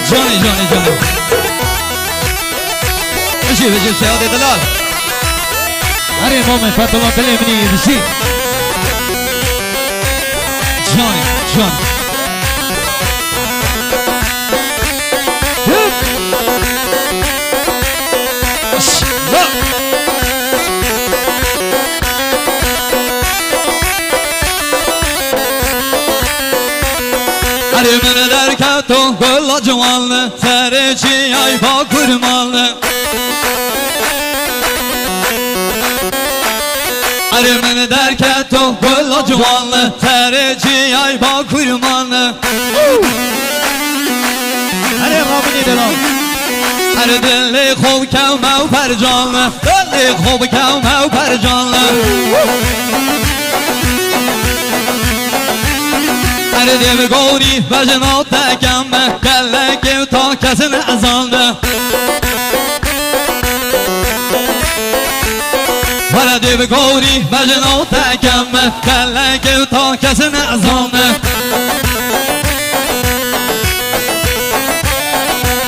جانی جانی جانی بشی سیاد دلال آره امام فتح دل ابنی بشی جانی جانی Hadi beni derken ton kolla cumanlı Sereci ay bak kurmanlı Hadi beni derken ton kolla cumanlı Sereci ay bak kurmanlı آره امام دلال Hadi deli خوب kevme و percanlı Deli خوب kevme و percanlı Hadi dev gori vajnat tekemme Kelle kev ta kesine azandı Hadi dev gori vajnat tekemme Kelle kev ta kesine azandı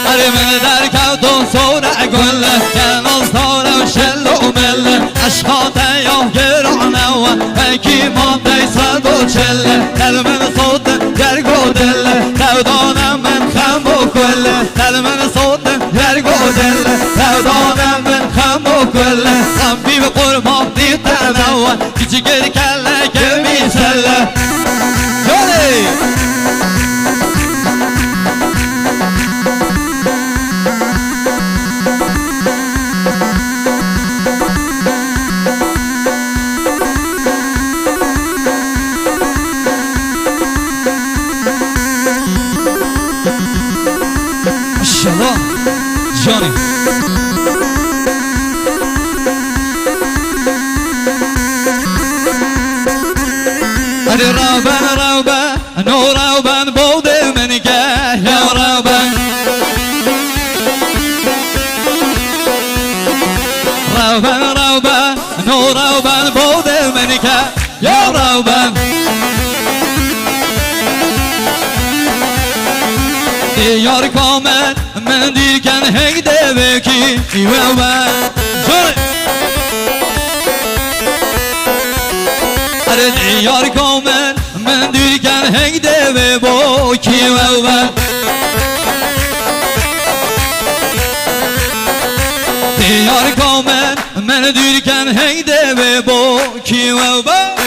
Hadi beni derken don sonra gülle Genel sonra şelle o melle Aşkate ya gerane ve Belki maddeyse do çelle Telmeni soğutun yer godelle Tevdanem ben hem o gülle Telmeni soğutun yer godelle Tevdanem ben hem o gülle Rabbi ve kurban ditene ve Küçük geri kelle gemi selle Johnny! Maşallah Johnny Hadi Rabben Rabben No Rabben Bode menike Ya Rabben Rabben Rabben No Rabben Bode menike Ya Rabben Diyar kamen men dirken hegde veki ve ben Hadi diyar kamen men dirken hegde ve boki ve ben Diyar kamen men dirken hegde ve boki ve ben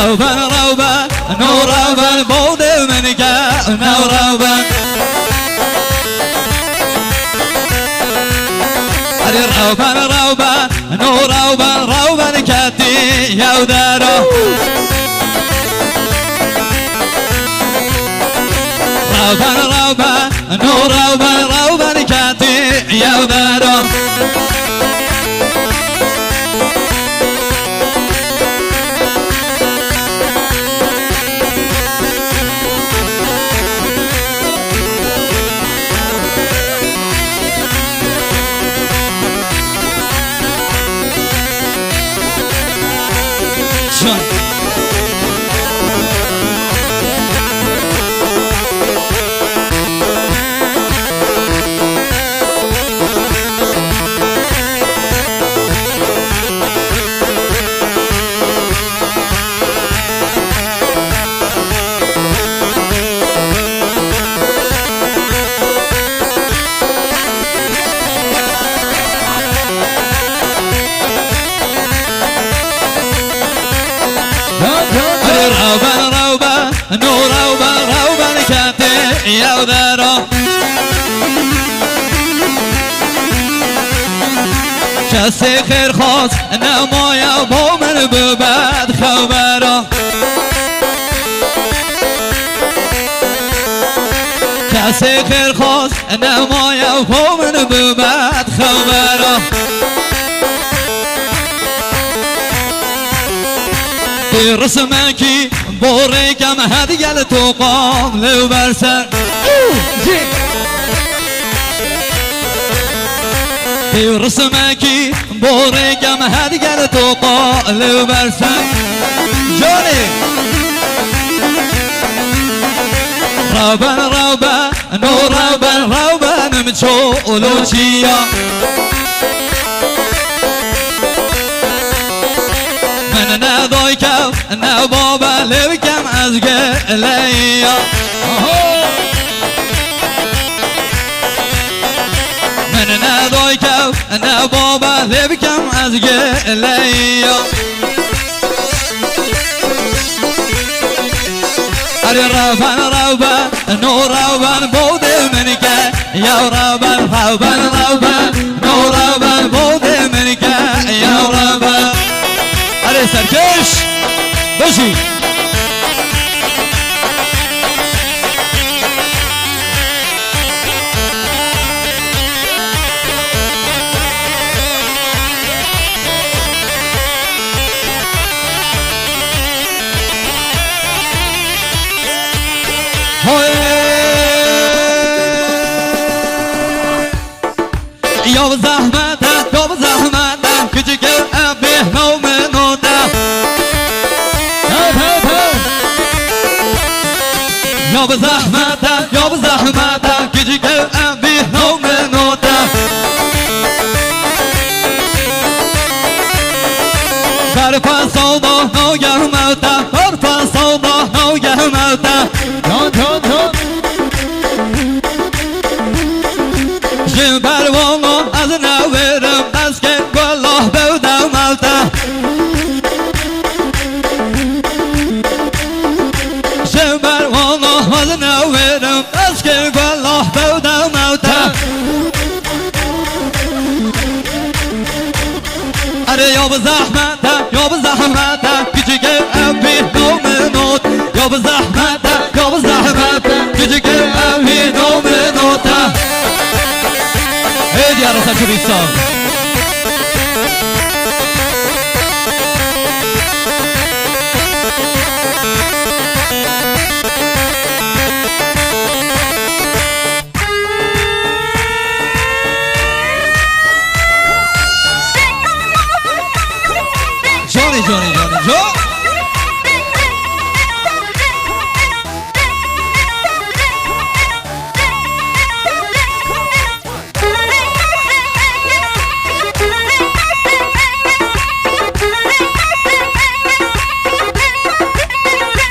Rabben Rabben No Rabben Bode menike No Rabben Hadi Rabben Rabben No Rabben Rabben kati yavdara Rabben Rabben No Rabben Rabben kati yavdara Rabben Rabben No Rabben Rabben kati yavdara کسی خیر خواست نمایم با من به بد خبرا کسی خیر خواست نمایم با من به بد خبرا رسمکی بوری کم هدیل تو قابل برسر رسمکی بوری کم هدیل تو قابل برسر جانی رابن رابن نور رابن رابن مچولو چیا من ندای کم نبابا لبکم از گلیا من ندای کم نبابا لبکم از گلیا اری رابن رابن نور رابن بود من که یا رابن رابن رابن نور رابن بود من که یا رابن اری سرکش بشی یا زحمت küçük abi nomen oda ya zahmeta küçük abi nomen oda Karpa solda no gelmevta Karpa solda no gelmevta Don Jimber volo azına verim Basket gollah bevda malta Jimber volo azına verim Basket gollah bevda malta Are yob zahmeta küçük abi nomenot Yob zahmeta küçük abi nomenota Hey yarasa Kürdistan Johnny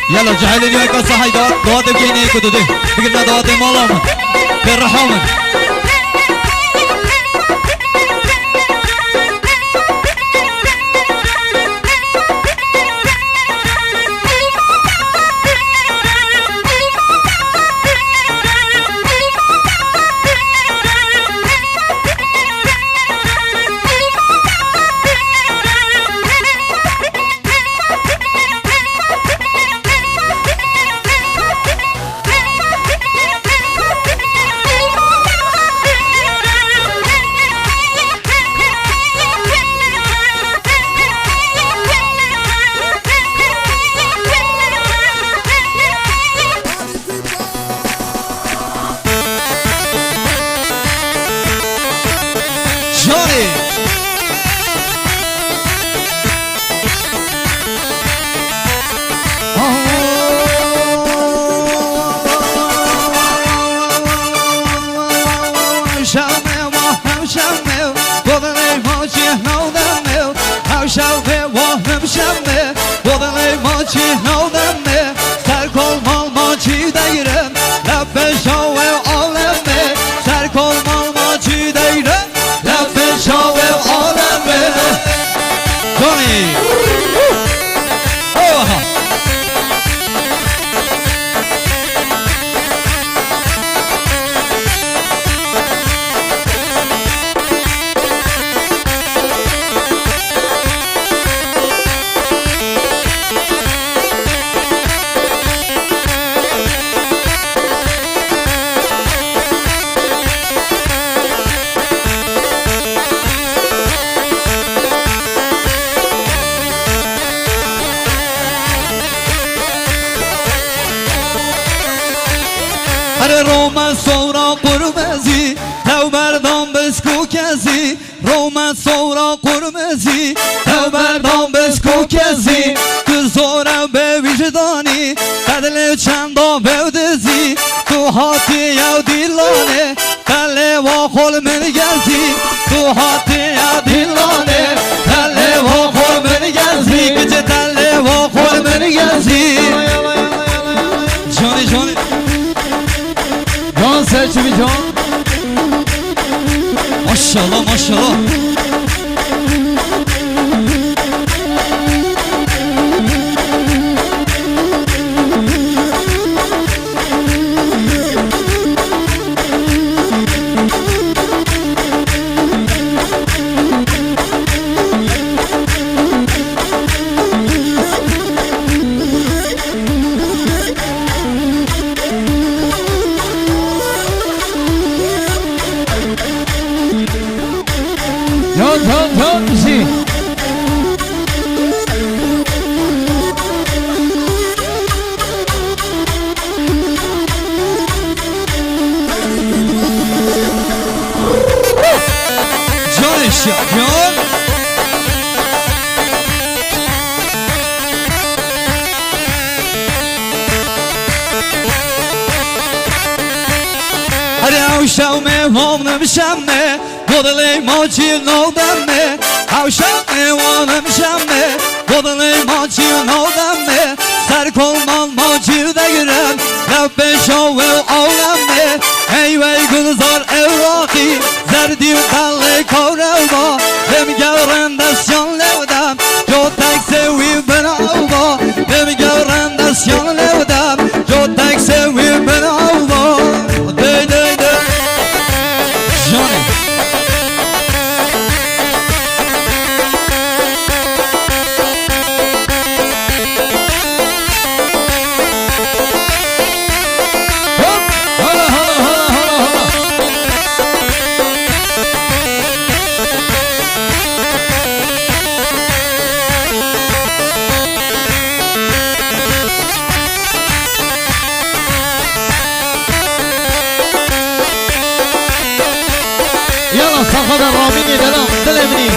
يلا جعلني وياك صحي دوات بجيني كدودي بقلنا دوات مالهم بالرحمن Roma sonra kurmezi Tevberdan besku kezi Roma sonra kurmezi Tevberdan besku kezi Kız sonra be vicdani Kadle çanda bevdezi هاتی یا دیلانه تله و خول من گزی تو هاتی یا دیلانه تله و خول من گزی گچه تله و خول من گزی جانی جانی جان سرچوی جان ماشاءالله ماشاءالله جان میشی جانش جان هر اوشم هم نمیشمه بدلی ما چی نودمه اوشم هم نمیشمه بدلی ما چی نودمه سر کلمان ما چی دگرم لب شو عالمه ای وی گلزار اوراقی زردی و قل کاروا نمیگرن دستیان لودم جو تکسوی بناوا نمیگرن دستیان لودم جو تکسوی بناوا دی دی دی جانی يلا صخر الراميني دلام دلمني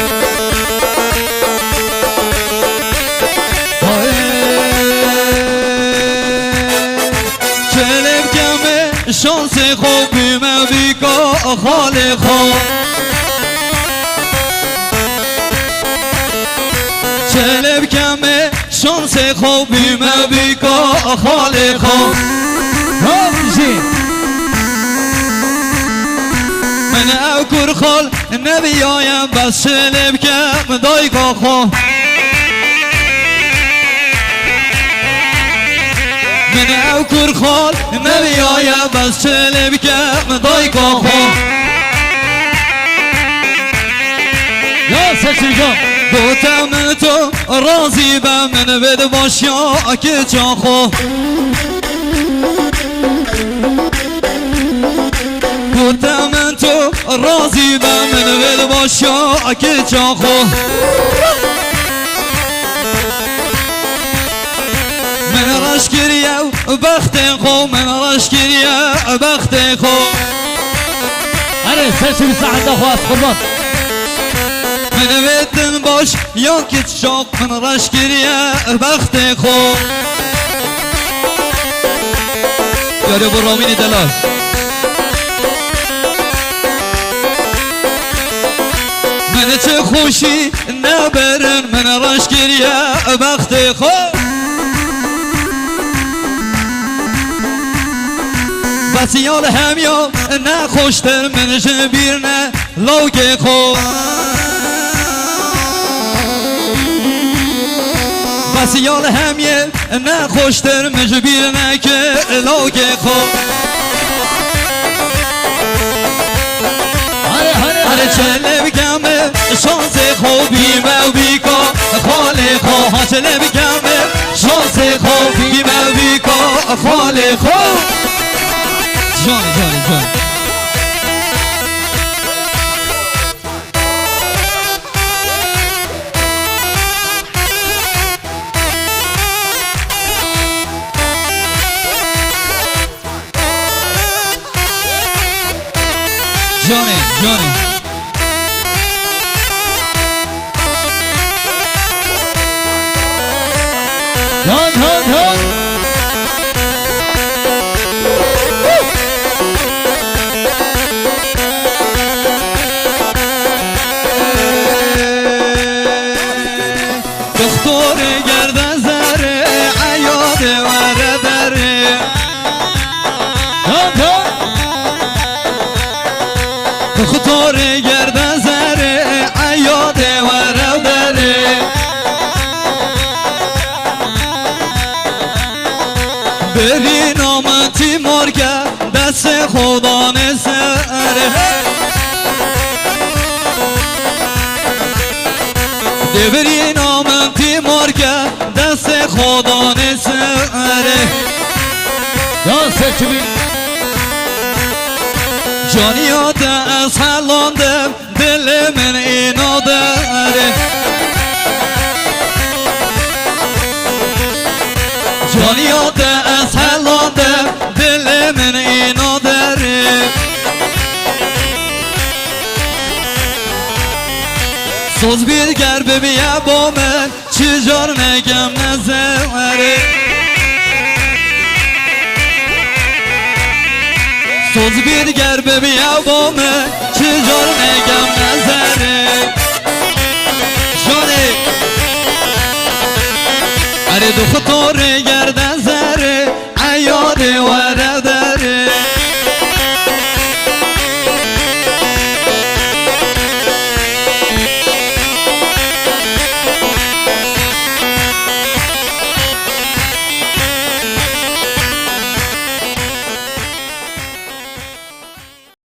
چلب کمه شانس خوبی من بیگا خاله خواب چلب کمه شانس خوبی من بیگا خاله خواب همشي من او کر خال نبی آیم بس چلب کم دایگا خواب من او کر خال نبی آیم بس چلب کم دایگا خواب يا سرچوی جان گفتم من تو راضی به من بده باش یا که جان خوب گفتم من تو راضی به من بده باش یا که جان خوب من راش گریه و بخت خوب من راش گریه و بخت خوب أنا سرچوی ساعت خواست قربان من بدن باش یا که شاق من راش گریه و بخت خوب یاره برامین دلال من چه خوشی نبرن من راش گریه بخت خوب بس یال هم یا نخوشتر من جبیر نه لوگ خوب بس یال هم یه نخوشتر من جبیر نه که لوگ خوب هر چله بگمه شانس خوبی و بیکا خاله خواه ها چله بگمه شانس خوبی و بیکا خاله خواه جان جان جان جانی جانی جان جان جان خطور گردن زره ایاد ورو داره بری نام تیمار که دست خدا نسره بری نام تیمار که دست خدا نسره یا سچمی جانی یاد از حلاندم دل من اینا داره جانی یاد از حلاندم دل من اینا داره سوز بیرگر ببیه با من چجار نگم نزاره سوز بیرگر ببیه با من چجار نگم نزاره جانه اره دو خطور گردن زره ایاد ور